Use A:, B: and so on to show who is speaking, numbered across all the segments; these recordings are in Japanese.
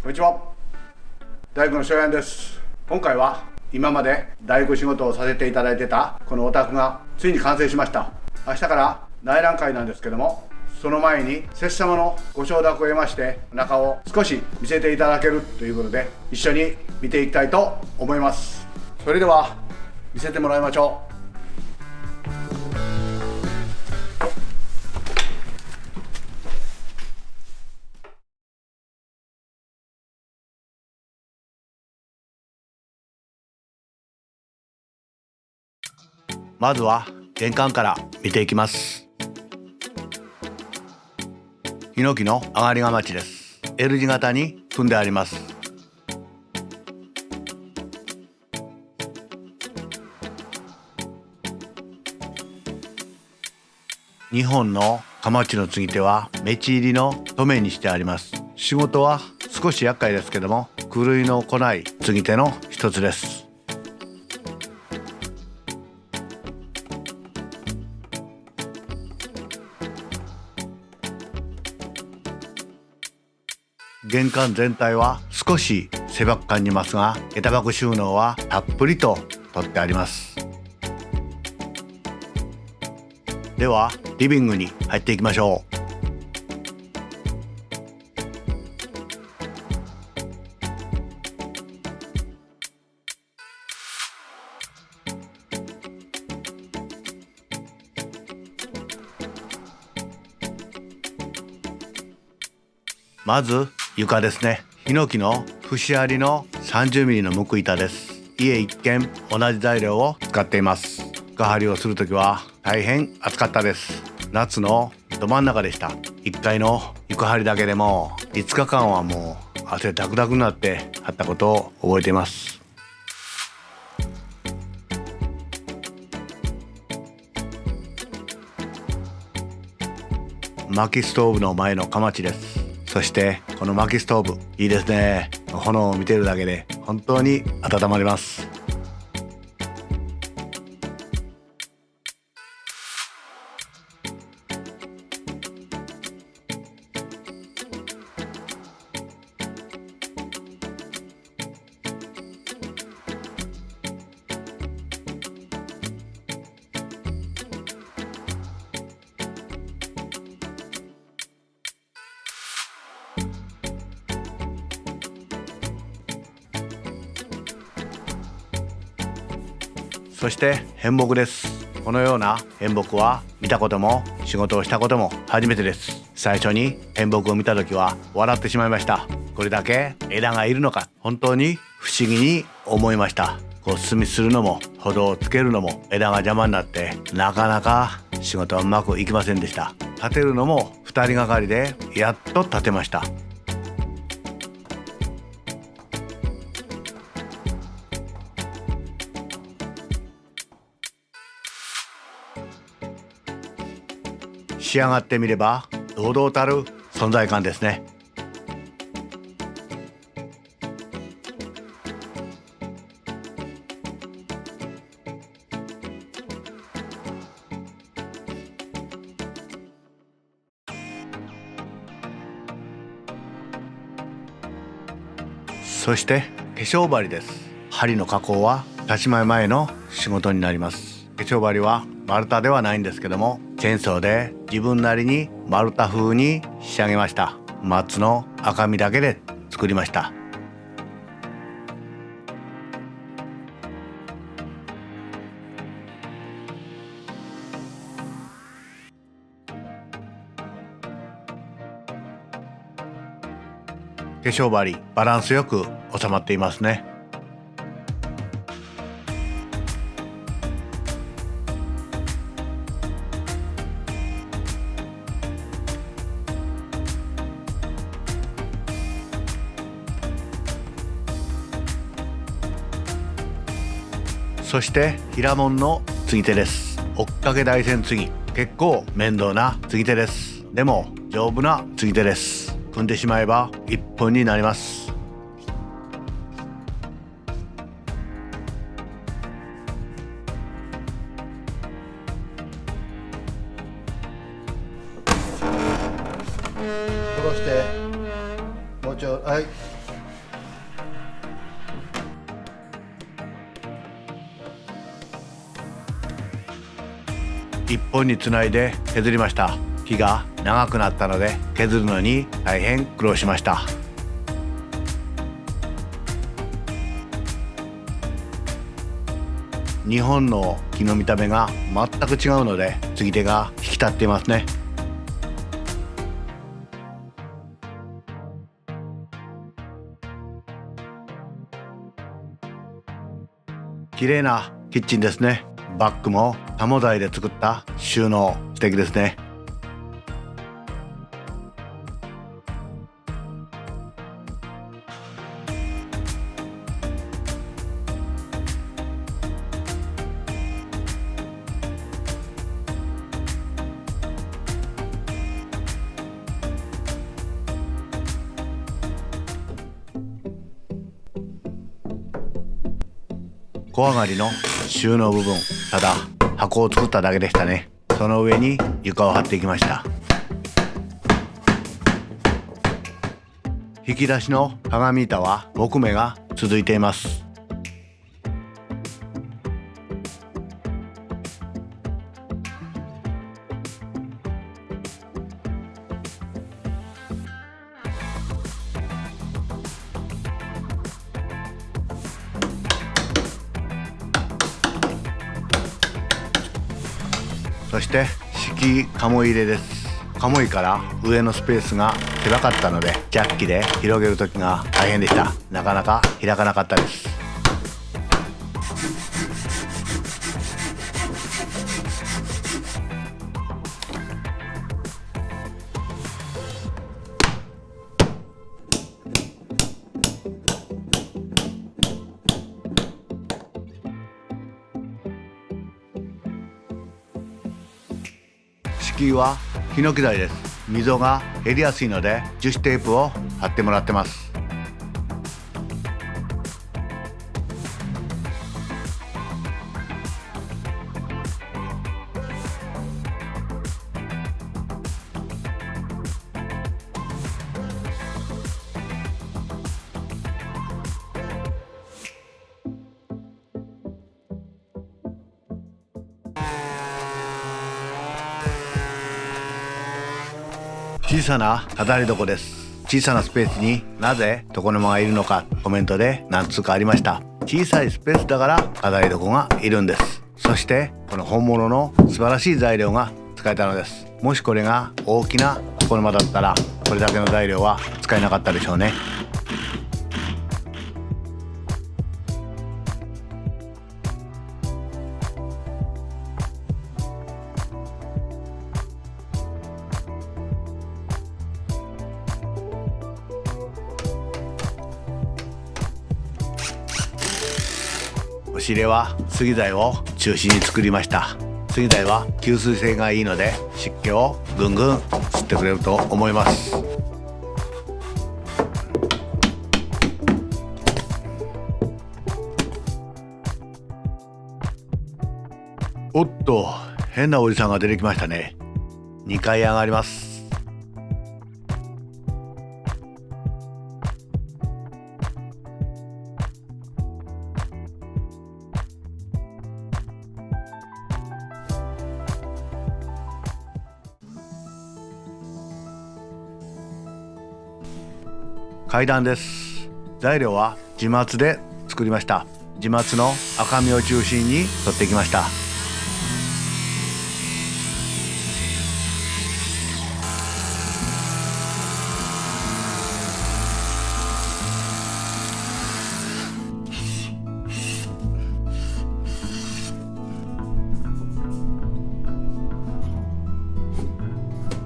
A: こんにちは、大工の翔やんです。今回は今まで大工仕事をさせていただいてたこのお宅がついに完成しました。明日から内覧会なんですけども、その前に拙者のご承諾を得まして中を少し見せていただけるということで、一緒に見ていきたいと思います。それでは見せてもらいましょう。まずは玄関から見ていきます。ヒノキの上がりがまちです。 L 字型に組んであります。2本のかまちの継ぎ手は目地入りの留めにしてあります。仕事は少し厄介ですけども、狂いの来ない継ぎ手の一つです。玄関全体は少し狭く感じますが、下駄箱収納はたっぷりと取ってあります。ではリビングに入っていきましょう。まず床ですね。ヒノキの節ありの 30mm の木板です。家一軒同じ材料を使っています。床張りをするときは大変暑かったです。夏のど真ん中でした。1階の床張りだけでも5日間はもう汗ダクダクになって張ったことを覚えています。薪ストーブの前のかまちです。そしてこの薪ストーブいいですね。炎を見てるだけで本当に温まります。そして変木です。このような変木は見たことも仕事をしたことも初めてです。最初に変木を見た時は笑ってしまいました。これだけ枝がいるのか、本当に不思議に思いました。進みするのも歩道をつけるのも枝が邪魔になってなかなか仕事はうまくいきませんでした。立てるのも2人がかりでやっと立てました。仕上がってみれば堂々たる存在感ですね。そして化粧針です。針の加工は立ち前前の仕事になります。化粧針は丸太ではないんですけども、チェーンソーで自分なりに丸太風に仕上げました。松の赤身だけで作りました。化粧針バランスよく収まっていますね。そして平門の継ぎ手です。追っかけ台線継ぎ、結構面倒な継ぎ手です。でも丈夫な継ぎ手です。組んでしまえば一本になります。下ろして、もうちょい、はい。一本につないで削りました。木が長くなったので削るのに大変苦労しました。日本の木の見た目が全く違うので継ぎ手が引き立っていますね。綺麗なキッチンですね。バッグもタモ材で作った収納、素敵ですね。小上がりの収納部分、ただ箱を作っただけでしたね。その上に床を張っていきました。引き出しの鏡板は木目が続いています。そして敷き鴨入れです。鴨居から上のスペースが狭かったのでジャッキで広げる時が大変でした。なかなか開かなかったです。敷居はヒノキ材です。溝が減りやすいので樹脂テープを貼ってもらってます。小さな飾り床です。小さなスペースになぜ床の間がいるのかコメントで何通かありました。小さいスペースだから飾り床がいるんです。そしてこの本物の素晴らしい材料が使えたのです。もしこれが大きな床の間だったらこれだけの材料は使えなかったでしょうね。押し入れは杉材を中心に作りました。杉材は吸水性がいいので湿気をぐんぐん吸ってくれると思います。おっと、変なおじさんが出てきましたね。2階上がります。階段です。材料は地松で作りました。地松の赤みを中心に取ってきました。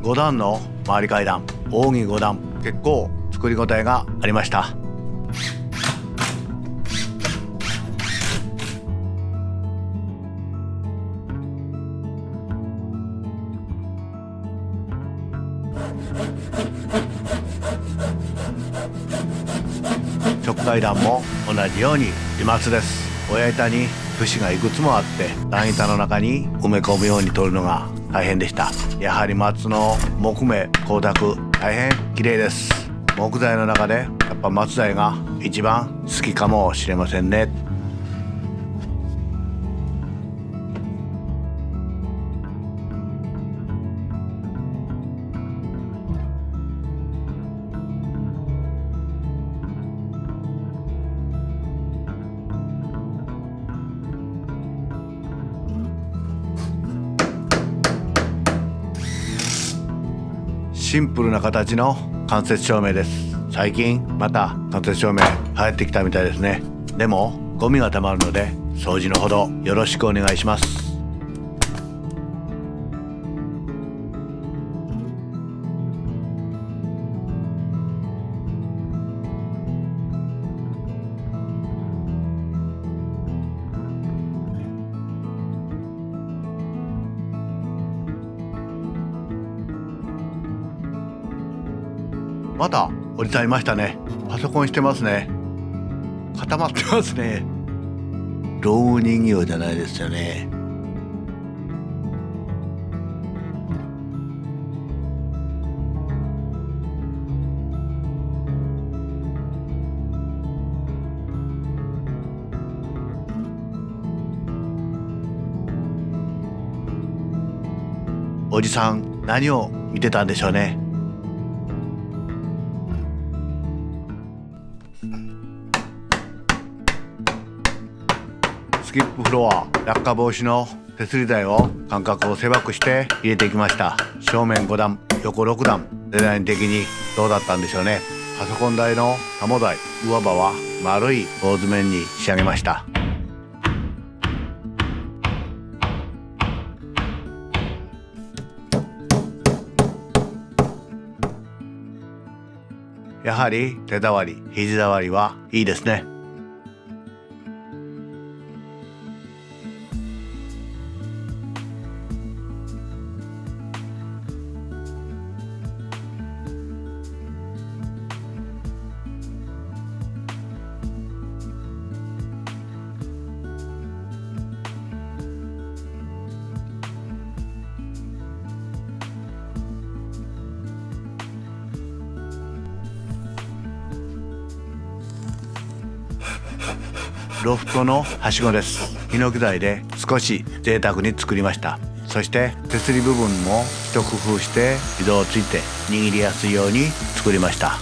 A: 5段の回り階段、扇5段、結構作り応えがありました。直階段も同じように地松です。親板に節がいくつもあって段板の中に埋め込むように取るのが大変でした。やはり松の木目光沢大変綺麗です。木材の中でやっぱ松材が一番好きかもしれませんね。シンプルな形の間接照明です。最近また間接照明流行ってきたみたいですね。でもゴミがたまるので掃除のほどよろしくお願いします。またおじさんいましたね。パソコンしてますね。固まってますね。老人形じゃないですよね。おじさん何を見てたんでしょうね。スキップフロア落下防止の手すり材を間隔を狭くして入れていきました。正面5段横6段、デザイン的にどうだったんでしょうね。パソコン台の保台上刃は丸い坊主面に仕上げました。やはり手触り肘触りはいいですね。ロフトのはしごです。ヒノキ材で少し贅沢に作りました。そして手すり部分も一工夫して溝をついて握りやすいように作りました。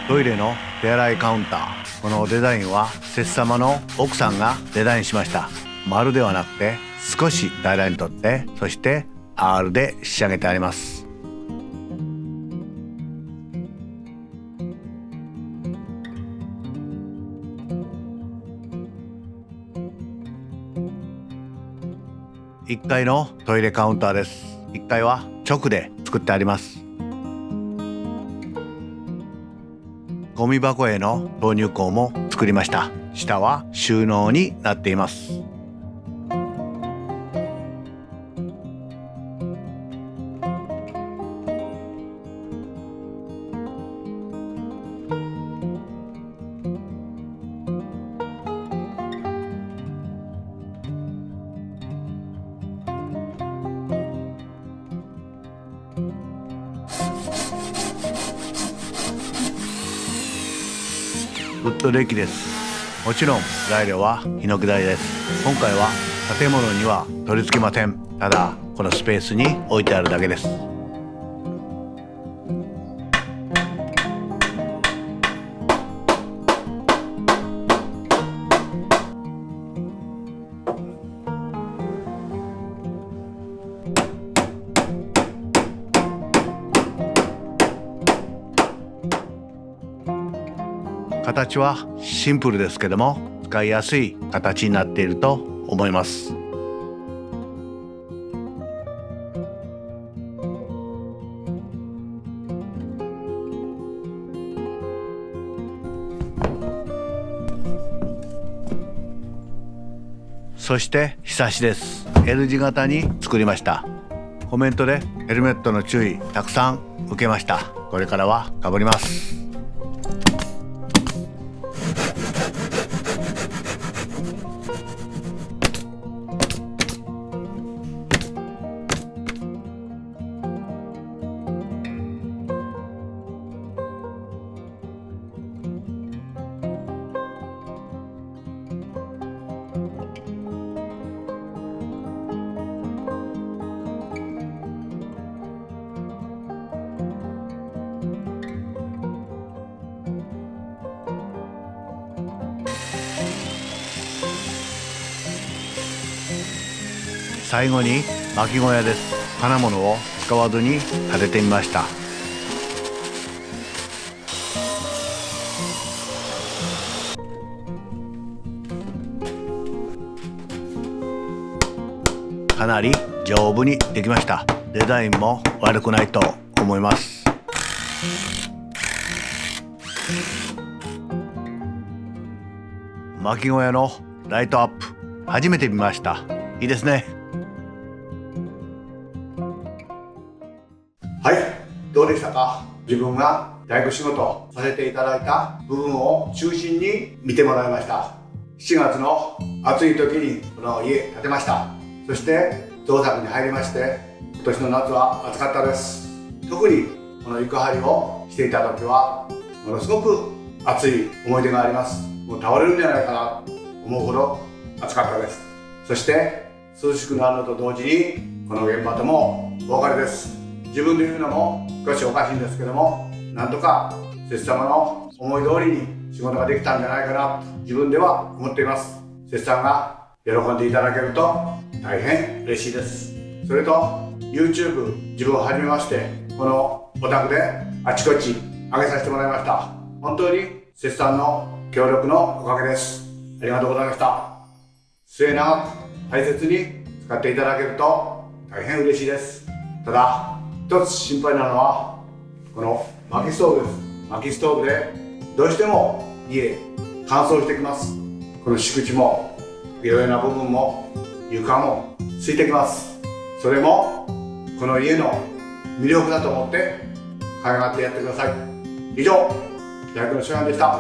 A: トイレの手洗いカウンター、このデザインは摂様の奥さんがデザインしました。丸ではなくて少し平らにとって、そして R で仕上げてあります。1階のトイレカウンターです。1階は直で作ってあります。ゴミ箱への投入口も作りました。下は収納になっています。ウッドデッキです。もちろん材料はヒノキ材です。今回は建物には取り付けません。ただこのスペースに置いてあるだけです。形はシンプルですけども使いやすい形になっていると思います。そしてひさしです。 L 字型に作りました。コメントでヘルメットの注意たくさん受けました。これからはかぶります。最後に薪小屋です。金物を使わずに建ててみました。かなり丈夫にできました。デザインも悪くないと思います。薪小屋のライトアップ初めて見ました。いいですね。はい、どうでしたか？自分が大工仕事させていただいた部分を中心に見てもらいました。7月の暑い時にこの家建てました。そして造作に入りまして、今年の夏は暑かったです。特にこの床張りをしていた時はものすごく暑い思い出があります。もう倒れるんじゃないかなと思うほど暑かったです。そして涼しくなるのと同時にこの現場ともお別れです。自分で言うのも少しおかしいんですけども、なんとか節様の思い通りに仕事ができたんじゃないかなと自分では思っています。節さんが喜んでいただけると大変嬉しいです。それと YouTube 自分を始めまして、このお宅であちこち上げさせてもらいました。本当に節さんの協力のおかげです。ありがとうございました。末永く大切に使っていただけると大変嬉しいです。ただ一つ心配なのはこの薪ストーブです。薪ストーブでどうしても家乾燥してきます。この敷地もいろいろな部分も床もついてきます。それもこの家の魅力だと思って可愛がってやってください。以上、大工のしがんでした。